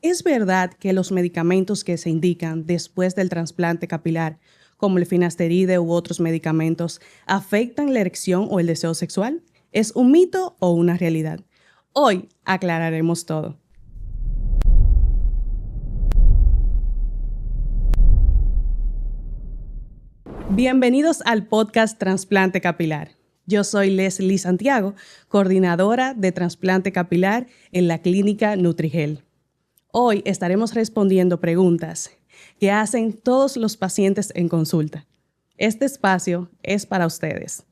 ¿Es verdad que los medicamentos que se indican después del trasplante capilar, como el finasteride u otros medicamentos, afectan la erección o el deseo sexual? ¿Es un mito o una realidad? Hoy aclararemos todo. Bienvenidos al podcast Trasplante Capilar. Yo soy Leslie Santiago, coordinadora de trasplante capilar en la clínica Nutrigel. Hoy estaremos respondiendo preguntas que hacen todos los pacientes en consulta. Este espacio es para ustedes.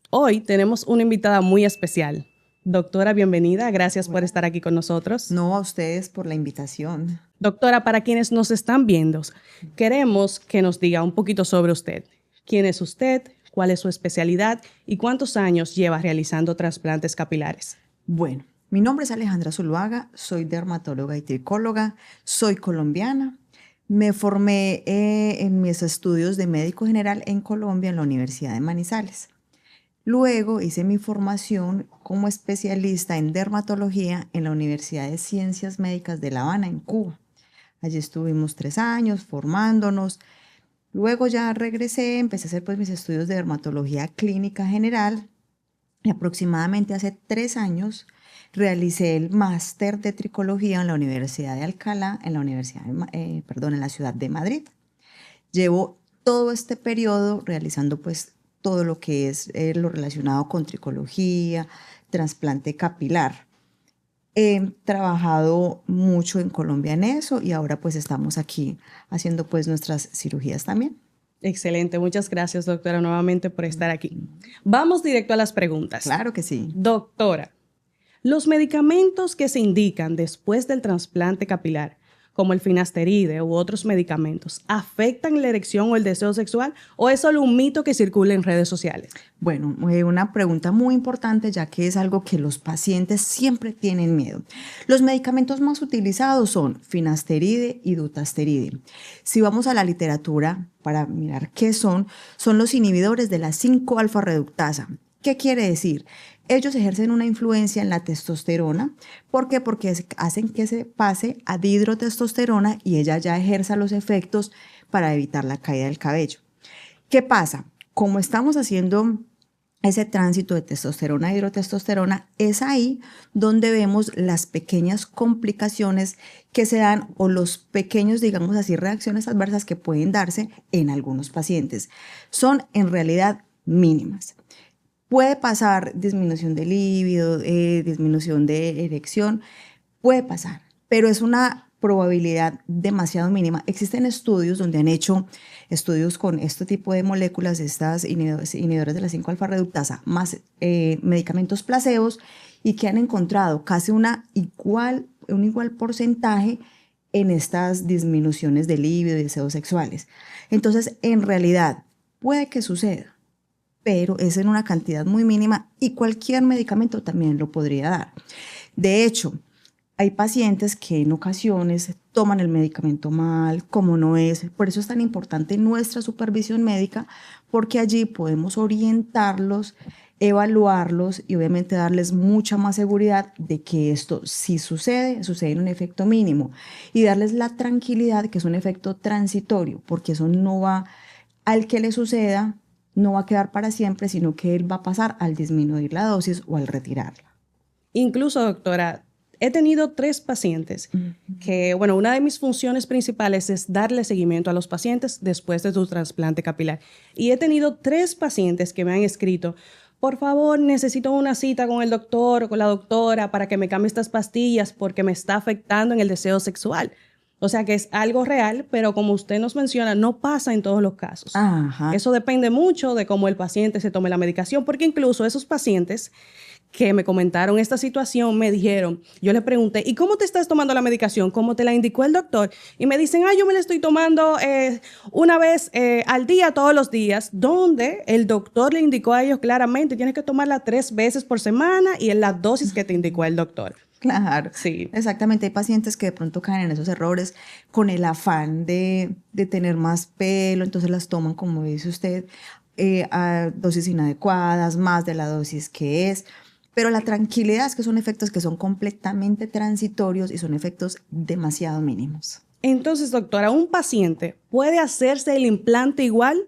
Hoy tenemos una invitada muy especial. Doctora, bienvenida. Gracias por estar aquí con nosotros. No, a ustedes por la invitación. Doctora, para quienes nos están viendo, queremos que nos diga un poquito sobre usted. ¿Quién es usted? ¿Cuál es su especialidad? ¿Y cuántos años lleva realizando trasplantes capilares? Bueno, mi nombre es Alejandra Zuluaga, soy dermatóloga y tricóloga, soy colombiana. Me formé en mis estudios de médico general en Colombia, en la Universidad de Manizales. Luego hice mi formación como especialista en dermatología en la Universidad de Ciencias Médicas de La Habana, en Cuba. Allí estuvimos 3 años formándonos. Luego ya regresé, empecé a hacer pues mis estudios de dermatología clínica general y aproximadamente hace 3 años realicé el máster de tricología en la Universidad de Alcalá, en la ciudad de Madrid. Llevo todo este periodo realizando pues todo lo que es lo relacionado con tricología, trasplante capilar. He trabajado mucho en Colombia en eso y ahora pues estamos aquí haciendo pues nuestras cirugías también. Excelente. Muchas gracias, doctora, nuevamente por estar aquí. Vamos directo a las preguntas. Claro que sí. Doctora, los medicamentos que se indican después del trasplante capilar, como el finasteride u otros medicamentos, ¿afectan la erección o el deseo sexual o es solo un mito que circula en redes sociales? Bueno, una pregunta muy importante ya que es algo que los pacientes siempre tienen miedo. Los medicamentos más utilizados son finasteride y dutasteride. Si vamos a la literatura para mirar qué son los inhibidores de la 5-alfa reductasa. ¿Qué quiere decir? Ellos ejercen una influencia en la testosterona. ¿Por qué? Porque hacen que se pase a dihidrotestosterona y ella ya ejerza los efectos para evitar la caída del cabello. ¿Qué pasa? Como estamos haciendo ese tránsito de testosterona a hidrotestosterona, es ahí donde vemos las pequeñas complicaciones que se dan o los pequeños, digamos así, reacciones adversas que pueden darse en algunos pacientes. Son en realidad mínimas. Puede pasar disminución de líbido, disminución de erección, puede pasar, pero es una probabilidad demasiado mínima. Existen estudios donde han hecho estudios con este tipo de moléculas, estas inhibidores de la 5-alfa reductasa, más medicamentos placebos, y que han encontrado casi un igual porcentaje en estas disminuciones de libido y deseos sexuales. Entonces, en realidad, puede que suceda, pero es en una cantidad muy mínima y cualquier medicamento también lo podría dar. De hecho, hay pacientes que en ocasiones toman el medicamento mal, como no es. Por eso es tan importante nuestra supervisión médica, porque allí podemos orientarlos, evaluarlos y obviamente darles mucha más seguridad de que esto si sucede en un efecto mínimo y darles la tranquilidad que es un efecto transitorio, porque eso no va al que le suceda, no va a quedar para siempre, sino que él va a pasar al disminuir la dosis o al retirarla. Incluso, doctora, he tenido 3 pacientes que, bueno, una de mis funciones principales es darle seguimiento a los pacientes después de su trasplante capilar. Y he tenido 3 pacientes que me han escrito: por favor, necesito una cita con el doctor o con la doctora para que me cambie estas pastillas porque me está afectando en el deseo sexual. O sea que es algo real, pero como usted nos menciona, no pasa en todos los casos. Ajá. Eso depende mucho de cómo el paciente se tome la medicación, porque incluso esos pacientes que me comentaron esta situación me dijeron, yo le pregunté, ¿y cómo te estás tomando la medicación? ¿Cómo te la indicó el doctor? Y me dicen, yo me la estoy tomando una vez al día, todos los días, donde el doctor le indicó a ellos claramente, tienes que tomarla 3 veces por semana y en la dosis que te indicó el doctor. Claro, sí, exactamente. Hay pacientes que de pronto caen en esos errores con el afán de tener más pelo, entonces las toman, como dice usted, a dosis inadecuadas, más de la dosis que es. Pero la tranquilidad es que son efectos que son completamente transitorios y son efectos demasiado mínimos. Entonces, doctora, ¿un paciente puede hacerse el implante igual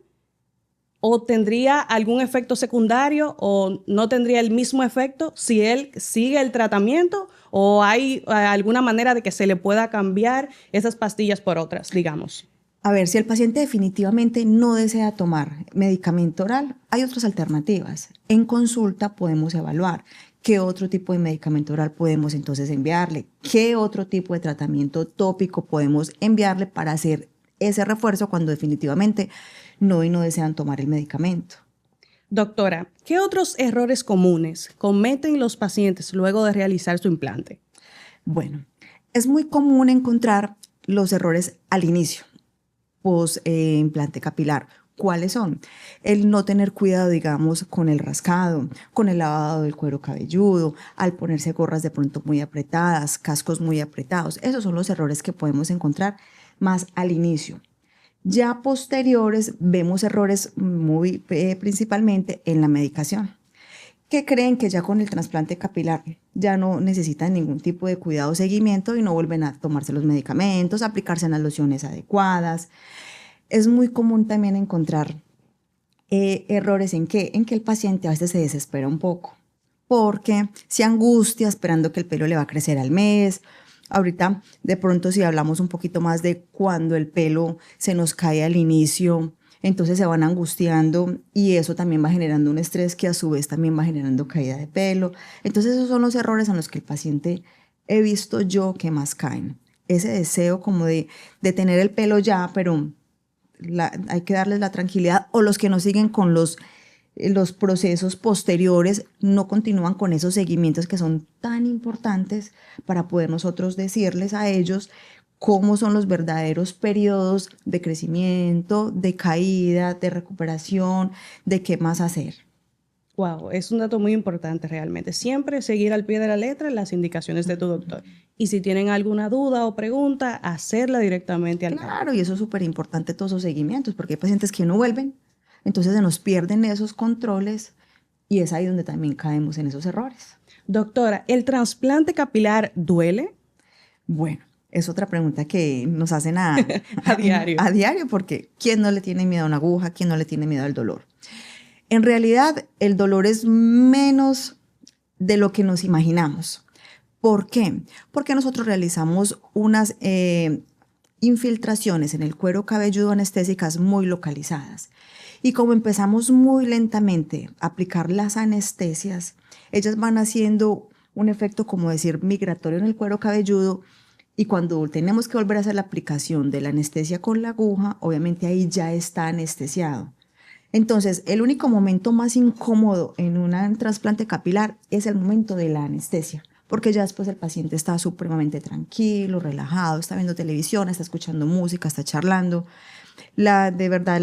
o tendría algún efecto secundario o no tendría el mismo efecto si él sigue el tratamiento o hay alguna manera de que se le pueda cambiar esas pastillas por otras, digamos? A ver, si el paciente definitivamente no desea tomar medicamento oral, hay otras alternativas. En consulta podemos evaluar qué otro tipo de medicamento oral podemos entonces enviarle, qué otro tipo de tratamiento tópico podemos enviarle para hacer ese refuerzo cuando definitivamente no desean tomar el medicamento. Doctora, ¿qué otros errores comunes cometen los pacientes luego de realizar su implante? Bueno, es muy común encontrar los errores al inicio, post implante capilar. ¿Cuáles son? El no tener cuidado, digamos, con el rascado, con el lavado del cuero cabelludo, al ponerse gorras de pronto muy apretadas, cascos muy apretados. Esos son los errores que podemos encontrar más al inicio. Ya posteriores vemos errores muy principalmente en la medicación, que creen que ya con el trasplante capilar ya no necesitan ningún tipo de cuidado o seguimiento y no vuelven a tomarse los medicamentos, aplicarse las lociones adecuadas. Es muy común también encontrar errores en que el paciente a veces se desespera un poco, porque se angustia esperando que el pelo le va a crecer al mes. Ahorita, de pronto, si hablamos un poquito más de cuando el pelo se nos cae al inicio, entonces se van angustiando y eso también va generando un estrés que a su vez también va generando caída de pelo. Entonces esos son los errores en los que el paciente he visto yo que más caen. Ese deseo como de tener el pelo ya, pero hay que darles la tranquilidad, o los que no siguen con los procesos posteriores, no continúan con esos seguimientos que son tan importantes para poder nosotros decirles a ellos cómo son los verdaderos periodos de crecimiento, de caída, de recuperación, de qué más hacer. Wow, es un dato muy importante realmente. Siempre seguir al pie de la letra las indicaciones de tu doctor. Y si tienen alguna duda o pregunta, hacerla directamente al médico. Claro, y eso es súper importante, todos esos seguimientos, porque hay pacientes que no vuelven, entonces se nos pierden esos controles y es ahí donde también caemos en esos errores. Doctora, ¿el trasplante capilar duele? Bueno, es otra pregunta que nos hacen A diario. a diario, porque ¿quién no le tiene miedo a una aguja? ¿Quién no le tiene miedo al dolor? En realidad, el dolor es menos de lo que nos imaginamos. ¿Por qué? Porque nosotros realizamos unas infiltraciones en el cuero cabelludo anestésicas muy localizadas. Y como empezamos muy lentamente a aplicar las anestesias, ellas van haciendo un efecto, como decir, migratorio en el cuero cabelludo. Y cuando tenemos que volver a hacer la aplicación de la anestesia con la aguja, obviamente ahí ya está anestesiado. Entonces, el único momento más incómodo en un trasplante capilar es el momento de la anestesia, porque ya después el paciente está supremamente tranquilo, relajado, está viendo televisión, está escuchando música, está charlando. De verdad,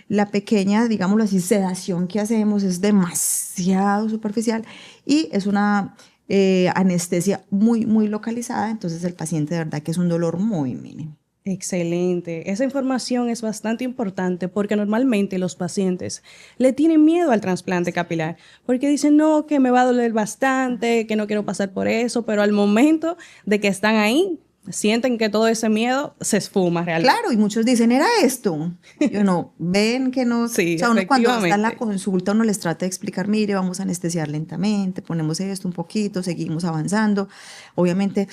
la pequeña, digámoslo así, sedación que hacemos es demasiado superficial y es una anestesia muy, muy localizada, entonces el paciente de verdad que es un dolor muy mínimo. Excelente. Esa información es bastante importante porque normalmente los pacientes le tienen miedo al trasplante capilar porque dicen, no, que me va a doler bastante, que no quiero pasar por eso, pero al momento de que están ahí, sienten que todo ese miedo se esfuma realmente. Claro, y muchos dicen, era esto. Y uno, ven que no. Sí, o sea, uno cuando está en la efectivamente. consulta, uno les trata de explicar, mire, vamos a anestesiar lentamente, ponemos esto un poquito, seguimos avanzando. Obviamente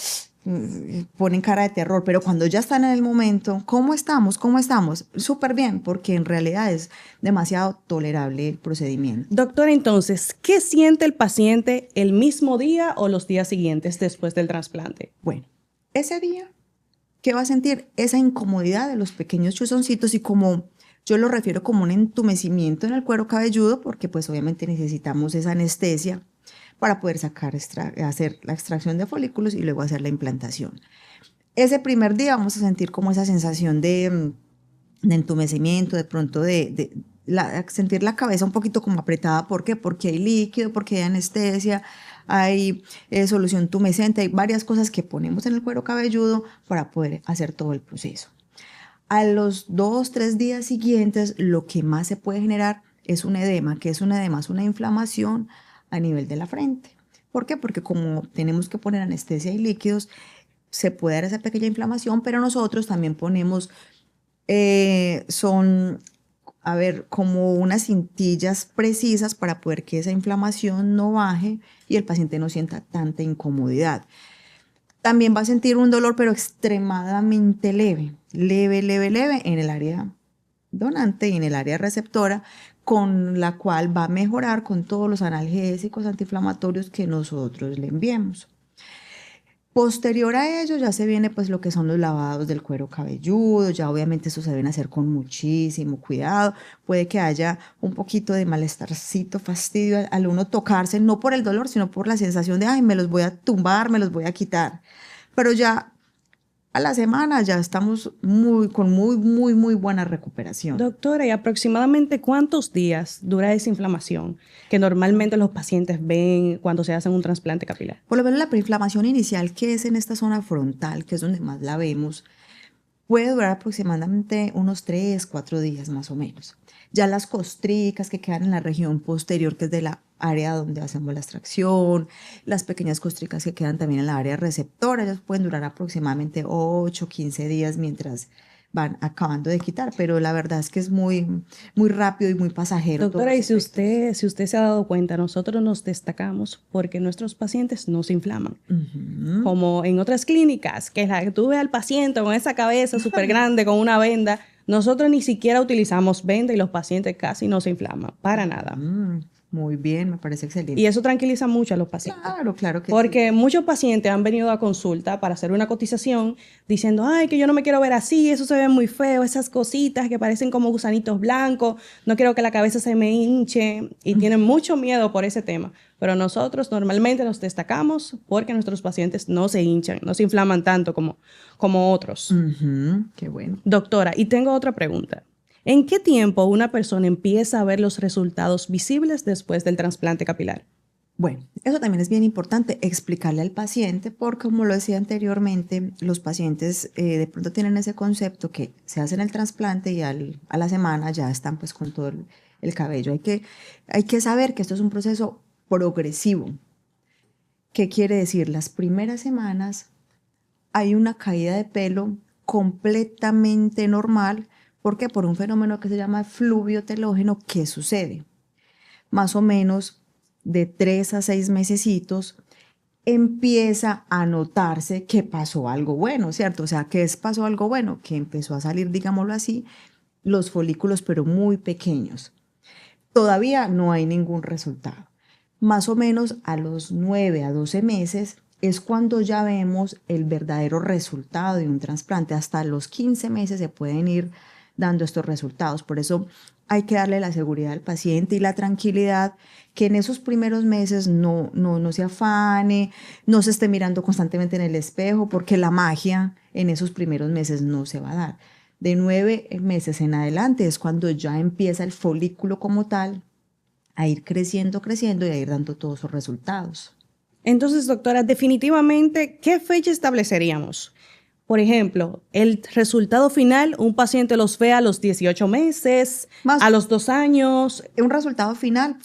ponen cara de terror, pero cuando ya están en el momento, ¿cómo estamos? ¿Cómo estamos? Súper bien, porque en realidad es demasiado tolerable el procedimiento. Doctora, entonces, ¿qué siente el paciente el mismo día o los días siguientes después del trasplante? Bueno, ese día, ¿qué va a sentir? Esa incomodidad de los pequeños chuzoncitos y como yo lo refiero como un entumecimiento en el cuero cabelludo, porque pues obviamente necesitamos esa anestesia para poder hacer la extracción de folículos y luego hacer la implantación. Ese primer día vamos a sentir como esa sensación de entumecimiento, de pronto sentir la cabeza un poquito como apretada. ¿Por qué? Porque hay líquido, porque hay anestesia, hay solución tumescente, hay varias cosas que ponemos en el cuero cabelludo para poder hacer todo el proceso. A los 2-3 días siguientes, lo que más se puede generar es un edema, que es un edema, es una inflamación a nivel de la frente. ¿Por qué? Porque como tenemos que poner anestesia y líquidos, se puede dar esa pequeña inflamación, pero nosotros también ponemos, como unas cintillas precisas para poder que esa inflamación no baje y el paciente no sienta tanta incomodidad. También va a sentir un dolor, pero extremadamente leve, leve en el área donante y en el área receptora, con la cual va a mejorar con todos los analgésicos antiinflamatorios que nosotros le enviemos. Posterior a ello ya se viene pues lo que son los lavados del cuero cabelludo, ya obviamente eso se deben hacer con muchísimo cuidado, puede que haya un poquito de malestarcito, fastidio al uno tocarse, no por el dolor, sino por la sensación de, ay, me los voy a tumbar, me los voy a quitar, pero ya a la semana ya estamos con muy buena recuperación. Doctora, ¿y aproximadamente cuántos días dura esa inflamación que normalmente los pacientes ven cuando se hacen un trasplante capilar? Por lo menos la preinflamación inicial, que es en esta zona frontal, que es donde más la vemos, puede durar aproximadamente unos 3, 4 días más o menos. Ya las costricas que quedan en la región posterior, que es de la área donde hacemos la extracción, las pequeñas costricas que quedan también en la área receptora, ellas pueden durar aproximadamente 8, 15 días mientras van acabando de quitar, pero la verdad es que es muy rápido y muy pasajero. Doctora, y si usted se ha dado cuenta, nosotros nos destacamos porque nuestros pacientes no se inflaman. Como en otras clínicas, que la que tú ves al paciente con esa cabeza súper grande, con una venda, nosotros ni siquiera utilizamos venda y los pacientes casi no se inflaman, para nada. Muy bien, me parece excelente. Y eso tranquiliza mucho a los pacientes. Claro que porque sí. muchos pacientes han venido a consulta para hacer una cotización diciendo, ay, que yo no me quiero ver así, eso se ve muy feo, esas cositas que parecen como gusanitos blancos, no quiero que la cabeza se me hinche, y tienen mucho miedo por ese tema. Pero nosotros normalmente nos destacamos porque nuestros pacientes no se hinchan, no se inflaman tanto como otros. Qué bueno. Doctora, y tengo otra pregunta. ¿En qué tiempo una persona empieza a ver los resultados visibles después del trasplante capilar? Bueno, eso también es bien importante explicarle al paciente porque, como lo decía anteriormente, los pacientes de pronto tienen ese concepto que se hacen el trasplante y a la semana ya están pues con todo el cabello. Hay que saber que esto es un proceso progresivo. ¿Qué quiere decir? Las primeras semanas hay una caída de pelo completamente normal. ¿Por qué? Por un fenómeno que se llama fluvio telógeno. ¿Qué sucede? Más o menos de 3 a 6 mesecitos empieza a notarse que pasó algo bueno, ¿cierto? O sea, ¿qué pasó algo bueno? Que empezó a salir, digámoslo así, los folículos, pero muy pequeños. Todavía no hay ningún resultado. Más o menos a los 9 a 12 meses es cuando ya vemos el verdadero resultado de un trasplante. Hasta los 15 meses se pueden ir dando estos resultados. Por eso hay que darle la seguridad al paciente y la tranquilidad que en esos primeros meses no se afane, no se esté mirando constantemente en el espejo, porque la magia en esos primeros meses no se va a dar. De 9 meses en adelante es cuando ya empieza el folículo como tal a ir creciendo y a ir dando todos sus resultados. Entonces, doctora, definitivamente, ¿qué fecha estableceríamos? Por ejemplo, el resultado final, un paciente los ve a los 18 meses, a los 2 años. Un resultado final,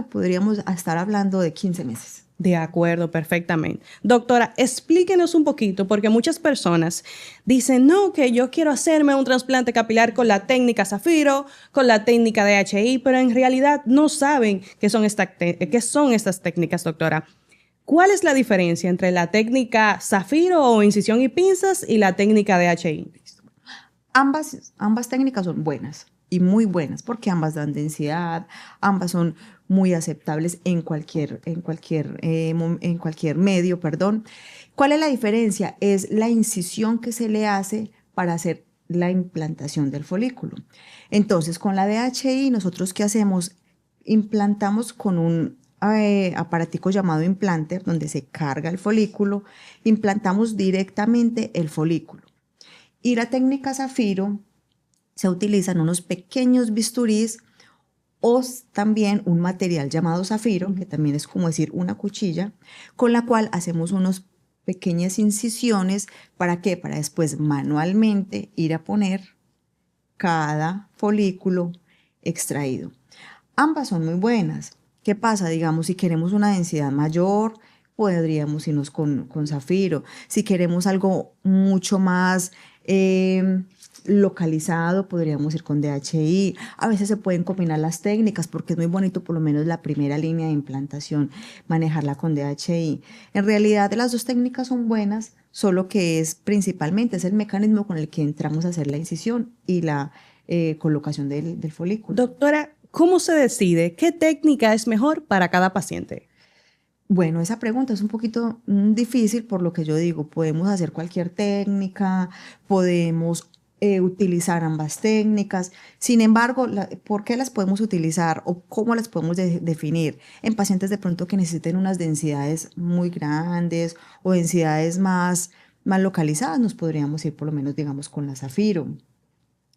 podríamos estar hablando de 15 meses. De acuerdo, perfectamente. Doctora, explíquenos un poquito, porque muchas personas dicen, no, que yo quiero hacerme un trasplante capilar con la técnica Zafiro, con la técnica DHI, pero en realidad no saben qué son estas técnicas, doctora. ¿Cuál es la diferencia entre la técnica Zafiro o incisión y pinzas y la técnica DHI? Ambas técnicas son buenas y muy buenas porque ambas dan densidad, ambas son muy aceptables en cualquier medio, perdón. ¿Cuál es la diferencia? Es la incisión que se le hace para hacer la implantación del folículo. Entonces, con la DHI, nosotros ¿qué hacemos? Implantamos con un aparatico llamado implanter, donde se carga el folículo, implantamos directamente el folículo. Y la técnica Zafiro se utilizan unos pequeños bisturís o también un material llamado Zafiro, que también es como decir una cuchilla, con la cual hacemos unas pequeñas incisiones. ¿Para qué? Para después manualmente ir a poner cada folículo extraído. Ambas son muy buenas. ¿Qué pasa? Digamos, si queremos una densidad mayor, podríamos irnos con zafiro. Si queremos algo mucho más localizado, podríamos ir con DHI. A veces se pueden combinar las técnicas porque es muy bonito, por lo menos la primera línea de implantación, manejarla con DHI. En realidad, las dos técnicas son buenas, solo que es el mecanismo con el que entramos a hacer la incisión y la colocación del folículo. Doctora, ¿cómo se decide qué técnica es mejor para cada paciente? Bueno, esa pregunta es un poquito difícil por lo que yo digo. Podemos hacer cualquier técnica, podemos utilizar ambas técnicas. Sin embargo, ¿por qué las podemos utilizar o cómo las podemos definir? En pacientes de pronto que necesiten unas densidades muy grandes o densidades más localizadas, nos podríamos ir por lo menos, digamos, con la zafiro.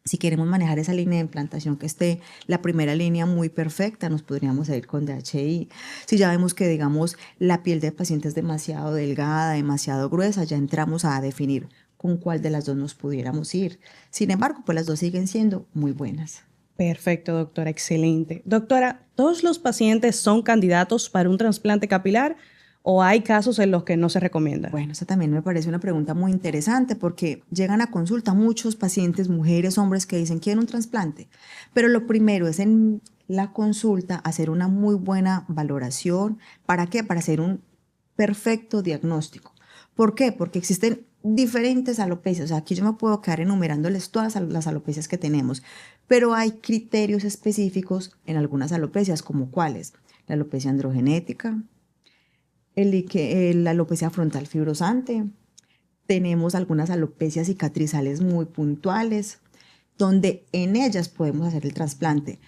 Si queremos manejar esa línea de implantación que esté la primera línea muy perfecta, nos podríamos ir con DHI. Si ya vemos que, digamos, la piel del paciente es demasiado delgada, demasiado gruesa, ya entramos a definir con cuál de las dos nos pudiéramos ir. Sin embargo, pues las dos siguen siendo muy buenas. Perfecto, doctora, excelente. Doctora, ¿todos los pacientes son candidatos para un trasplante capilar o hay casos en los que no se recomienda? Bueno, esa también me parece una pregunta muy interesante porque llegan a consulta muchos pacientes, mujeres, hombres que dicen quieren un trasplante, pero lo primero es en la consulta hacer una muy buena valoración. ¿Para qué? Para hacer un perfecto diagnóstico. ¿Por qué? Porque existen diferentes alopecias. O sea, aquí yo me puedo quedar enumerándoles todas las alopecias que tenemos, pero hay criterios específicos en algunas alopecias, como cuáles: la alopecia androgenética, la alopecia frontal fibrosante. Tenemos algunas alopecias cicatrizales muy puntuales, donde en ellas podemos hacer el trasplante.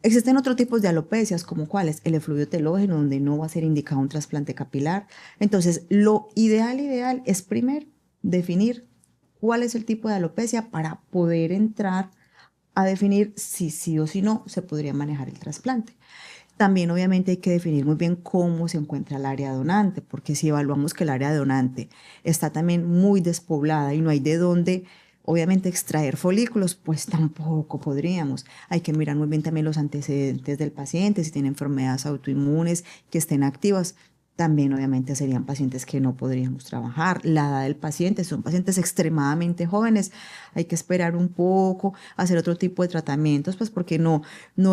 Existen otros tipos de alopecias, como cuáles: el efluvio telógeno, donde no va a ser indicado un trasplante capilar. Entonces, lo ideal es primero definir cuál es el tipo de alopecia para poder entrar a definir si sí o si no se podría manejar el trasplante. También obviamente hay que definir muy bien cómo se encuentra el área donante, porque si evaluamos que el área donante está también muy despoblada y no hay de dónde, obviamente, extraer folículos, pues tampoco podríamos. Hay que mirar muy bien también los antecedentes del paciente, si tiene enfermedades autoinmunes que estén activas. También obviamente serían pacientes que no podríamos trabajar. La edad del paciente, son pacientes extremadamente jóvenes, hay que esperar un poco, hacer otro tipo de tratamientos, pues porque no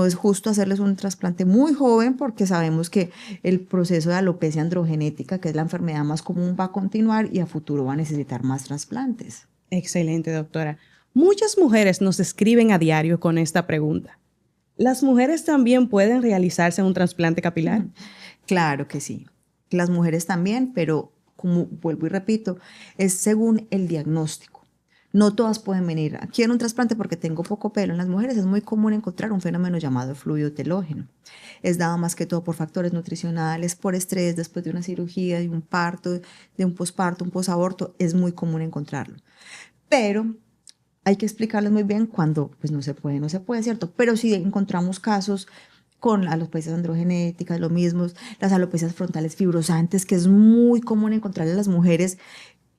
es justo hacerles un trasplante muy joven, porque sabemos que el proceso de alopecia androgenética, que es la enfermedad más común, va a continuar y a futuro va a necesitar más trasplantes. Excelente, doctora. Muchas mujeres nos escriben a diario con esta pregunta. ¿Las mujeres también pueden realizarse un trasplante capilar? Claro que sí. Las mujeres también, pero como vuelvo y repito, es según el diagnóstico. No todas pueden venir. Quiero un trasplante porque tengo poco pelo. En las mujeres es muy común encontrar un fenómeno llamado efluvio telógeno. Es dado más que todo por factores nutricionales, por estrés después de una cirugía, de un parto, de un posparto, un posaborto. Es muy común encontrarlo. Pero hay que explicarles muy bien cuando pues no se puede, ¿cierto? Pero si encontramos casos con alopecias androgenéticas, lo mismo, las alopecias frontales fibrosantes, que es muy común encontrar en las mujeres,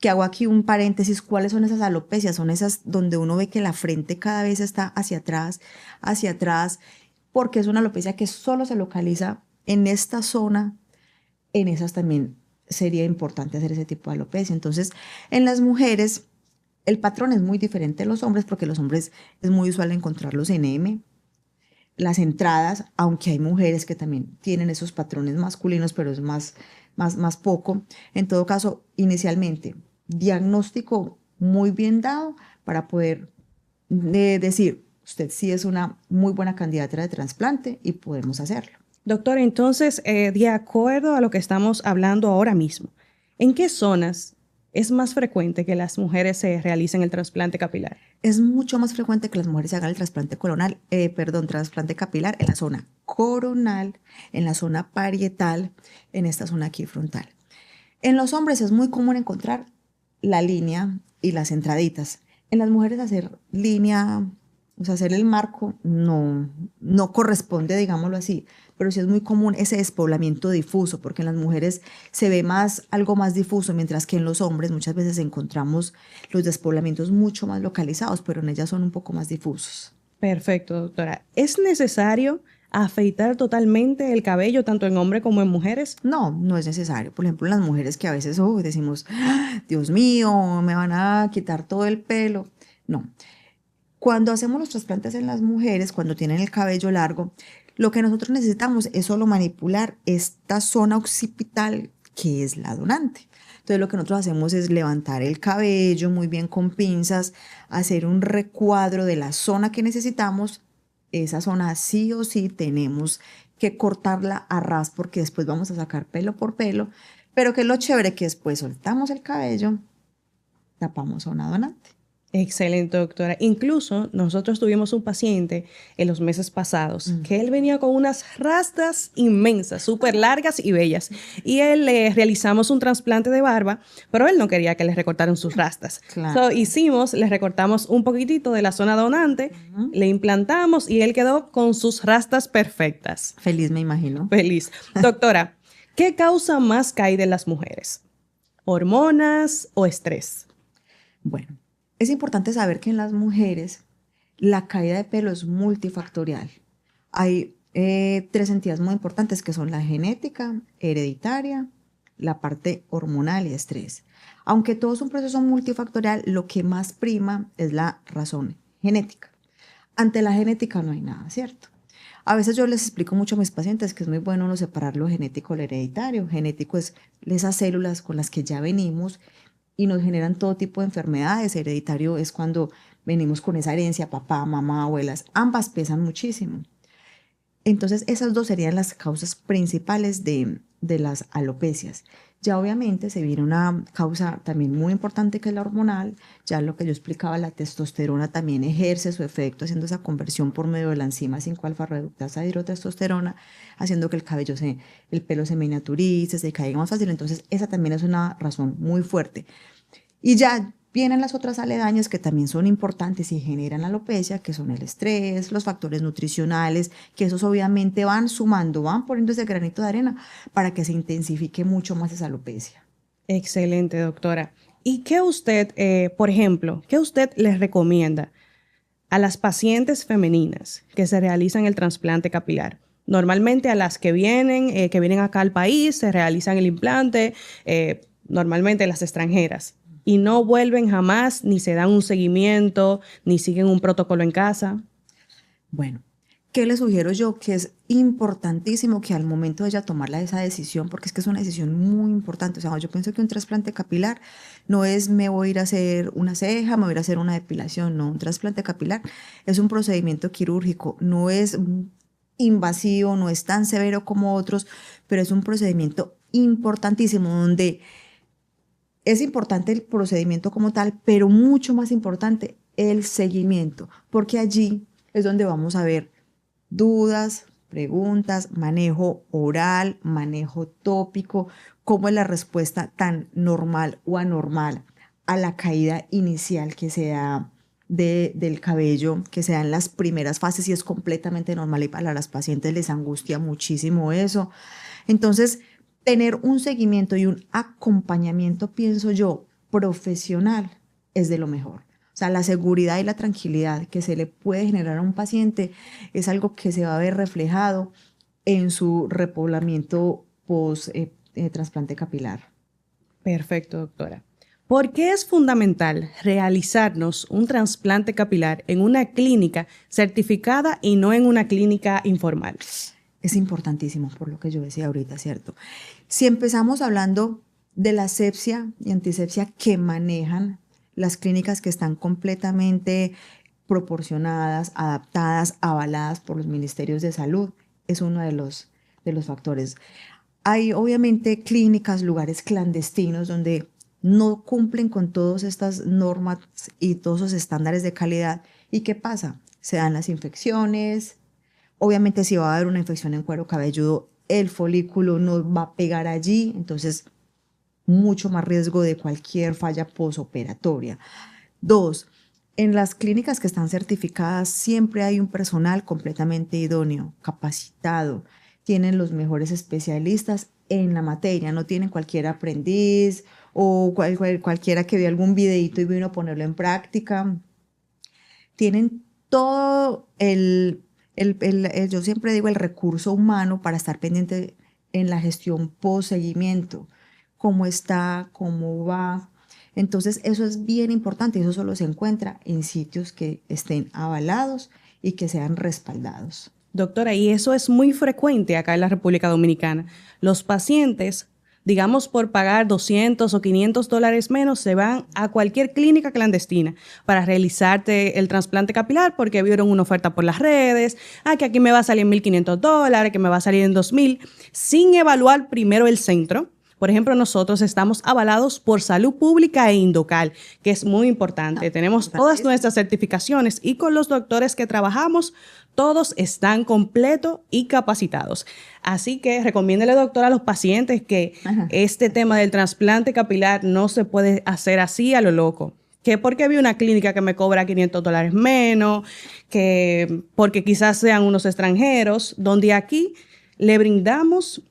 que hago aquí un paréntesis. ¿Cuáles son esas alopecias? Son esas donde uno ve que la frente cada vez está hacia atrás, porque es una alopecia que solo se localiza en esta zona. En esas también sería importante hacer ese tipo de alopecia. Entonces, en las mujeres el patrón es muy diferente de los hombres, porque los hombres es muy usual encontrarlos en M, las entradas, aunque hay mujeres que también tienen esos patrones masculinos, pero es más poco. En todo caso, inicialmente, diagnóstico muy bien dado para poder decir, usted sí es una muy buena candidata de trasplante y podemos hacerlo. Doctor, entonces, de acuerdo a lo que estamos hablando ahora mismo, ¿en qué zonas es más frecuente que las mujeres se realicen el trasplante capilar? Es mucho más frecuente que las mujeres se hagan el trasplante trasplante capilar en la zona coronal, en la zona parietal, en esta zona aquí frontal. En los hombres es muy común encontrar la línea y las entraditas. En las mujeres hacer línea, o sea, hacer el marco, no corresponde, digámoslo así, pero sí es muy común ese despoblamiento difuso, porque en las mujeres se ve algo más difuso, mientras que en los hombres muchas veces encontramos los despoblamientos mucho más localizados, pero en ellas son un poco más difusos. Perfecto, doctora. ¿Es necesario afeitar totalmente el cabello, tanto en hombres como en mujeres? No, no es necesario. Por ejemplo, las mujeres que a veces decimos, "Ah, Dios mío, me van a quitar todo el pelo". No. Cuando hacemos los trasplantes en las mujeres, cuando tienen el cabello largo, lo que nosotros necesitamos es solo manipular esta zona occipital que es la donante. Entonces lo que nosotros hacemos es levantar el cabello muy bien con pinzas, hacer un recuadro de la zona que necesitamos. Esa zona sí o sí tenemos que cortarla a ras porque después vamos a sacar pelo por pelo, pero que es lo chévere que después soltamos el cabello, tapamos zona donante. Excelente, doctora. Incluso nosotros tuvimos un paciente en los meses pasados que él venía con unas rastas inmensas, súper largas y bellas. Y él le realizamos un trasplante de barba, pero él no quería que le recortaran sus rastas. Claro. Le recortamos un poquitito de la zona donante, le implantamos y él quedó con sus rastas perfectas. Feliz, me imagino. Feliz. Doctora, ¿qué causa más caída en las mujeres? ¿Hormonas o estrés? Bueno, es importante saber que en las mujeres la caída de pelo es multifactorial. Hay tres entidades muy importantes que son la genética, hereditaria, la parte hormonal y estrés. Aunque todo es un proceso multifactorial, lo que más prima es la razón genética. Ante la genética no hay nada, ¿cierto? A veces yo les explico mucho a mis pacientes que es muy bueno uno separar lo genético del hereditario. Genético es esas células con las que ya venimos y nos generan todo tipo de enfermedades. Hereditario es cuando venimos con esa herencia, papá, mamá, abuelas, ambas pesan muchísimo. Entonces esas dos serían las causas principales de las alopecias. Ya obviamente se viene una causa también muy importante que es la hormonal. Ya lo que yo explicaba, la testosterona también ejerce su efecto haciendo esa conversión por medio de la enzima 5-alfa reductasa de hidrotestosterona, haciendo que el pelo se miniaturice, se caiga más fácil. Entonces esa también es una razón muy fuerte. Y ya vienen las otras aledañas que también son importantes y generan alopecia, que son el estrés, los factores nutricionales, que esos obviamente van sumando, van poniendo ese granito de arena para que se intensifique mucho más esa alopecia. Excelente, doctora. ¿Y qué usted, por ejemplo, qué usted les recomienda a las pacientes femeninas que se realizan el trasplante capilar? Normalmente a las que vienen acá al país, se realizan el implante, normalmente las extranjeras, y no vuelven jamás, ni se dan un seguimiento, ni siguen un protocolo en casa. Bueno, ¿qué le sugiero yo? Que es importantísimo que al momento de ella tomar esa decisión, porque es que es una decisión muy importante. O sea, yo pienso que un trasplante capilar no es me voy a ir a hacer una ceja, me voy a ir a hacer una depilación. No, un trasplante capilar es un procedimiento quirúrgico, no es invasivo, no es tan severo como otros, pero es un procedimiento importantísimo donde es importante el procedimiento como tal, pero mucho más importante el seguimiento, porque allí es donde vamos a ver dudas, preguntas, manejo oral, manejo tópico, cómo es la respuesta tan normal o anormal a la caída inicial que se da del cabello, que se da en las primeras fases y es completamente normal y para las pacientes les angustia muchísimo eso. Entonces, tener un seguimiento y un acompañamiento, pienso yo, profesional es de lo mejor. O sea, la seguridad y la tranquilidad que se le puede generar a un paciente es algo que se va a ver reflejado en su repoblamiento post trasplante capilar. Perfecto, doctora. ¿Por qué es fundamental realizarnos un trasplante capilar en una clínica certificada y no en una clínica informal? Es importantísimo, por lo que yo decía ahorita, ¿cierto? Si empezamos hablando de la asepsia y antisepsia que manejan las clínicas que están completamente proporcionadas, adaptadas, avaladas por los ministerios de salud, es uno de los factores. Hay obviamente clínicas, lugares clandestinos donde no cumplen con todas estas normas y todos esos estándares de calidad. ¿Y qué pasa? Se dan las infecciones. Obviamente si va a haber una infección en cuero cabelludo, el folículo no va a pegar allí, entonces mucho más riesgo de cualquier falla posoperatoria. Dos, en las clínicas que están certificadas siempre hay un personal completamente idóneo, capacitado, tienen los mejores especialistas en la materia, no tienen cualquier aprendiz o cualquiera que vio algún videito y vino a ponerlo en práctica. Tienen todo Yo siempre digo el recurso humano para estar pendiente en la gestión post-seguimiento, cómo está, cómo va. Entonces, eso es bien importante y eso solo se encuentra en sitios que estén avalados y que sean respaldados. Doctora, y eso es muy frecuente acá en la República Dominicana. Los pacientes, digamos, por pagar 200 o 500 dólares menos, se van a cualquier clínica clandestina para realizarte el trasplante capilar porque vieron una oferta por las redes, que aquí me va a salir en 1.500 dólares, que me va a salir en 2.000, sin evaluar primero el centro. Por ejemplo, nosotros estamos avalados por Salud Pública e Indocal, que es muy importante. Tenemos todas nuestras certificaciones y con los doctores que trabajamos, todos están completos y capacitados. Así que recomiéndele, doctora, a los pacientes que este tema del trasplante capilar no se puede hacer así a lo loco. Que porque vi una clínica que me cobra 500 dólares menos, que porque quizás sean unos extranjeros, donde aquí le brindamos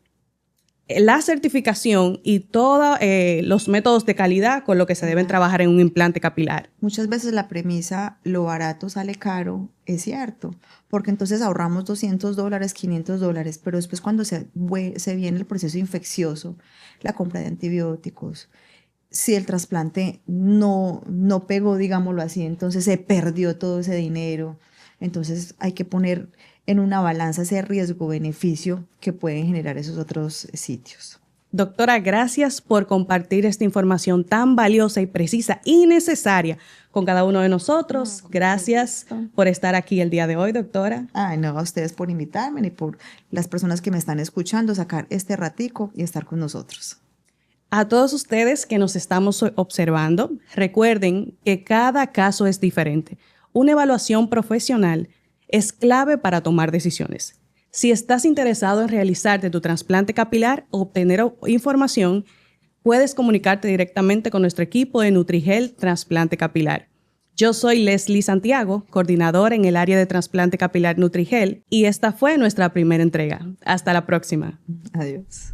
la certificación y todos los métodos de calidad con lo que se deben trabajar en un implante capilar. Muchas veces la premisa, lo barato sale caro, es cierto, porque entonces ahorramos 200 dólares, 500 dólares, pero después cuando se viene el proceso infeccioso, la compra de antibióticos, si el trasplante no pegó, digámoslo así, entonces se perdió todo ese dinero. Entonces hay que poner en una balanza ese riesgo-beneficio que pueden generar esos otros sitios. Doctora, gracias por compartir esta información tan valiosa y precisa y necesaria con cada uno de nosotros. Gracias por estar aquí el día de hoy, doctora. Ay, no, a ustedes por invitarme y por las personas que me están escuchando, sacar este ratico y estar con nosotros. A todos ustedes que nos estamos observando, recuerden que cada caso es diferente. Una evaluación profesional es clave para tomar decisiones. Si estás interesado en realizarte tu trasplante capilar o obtener información, puedes comunicarte directamente con nuestro equipo de Nutrigel Trasplante Capilar. Yo soy Leslie Santiago, coordinadora en el área de trasplante capilar Nutrigel, y esta fue nuestra primera entrega. Hasta la próxima. Adiós.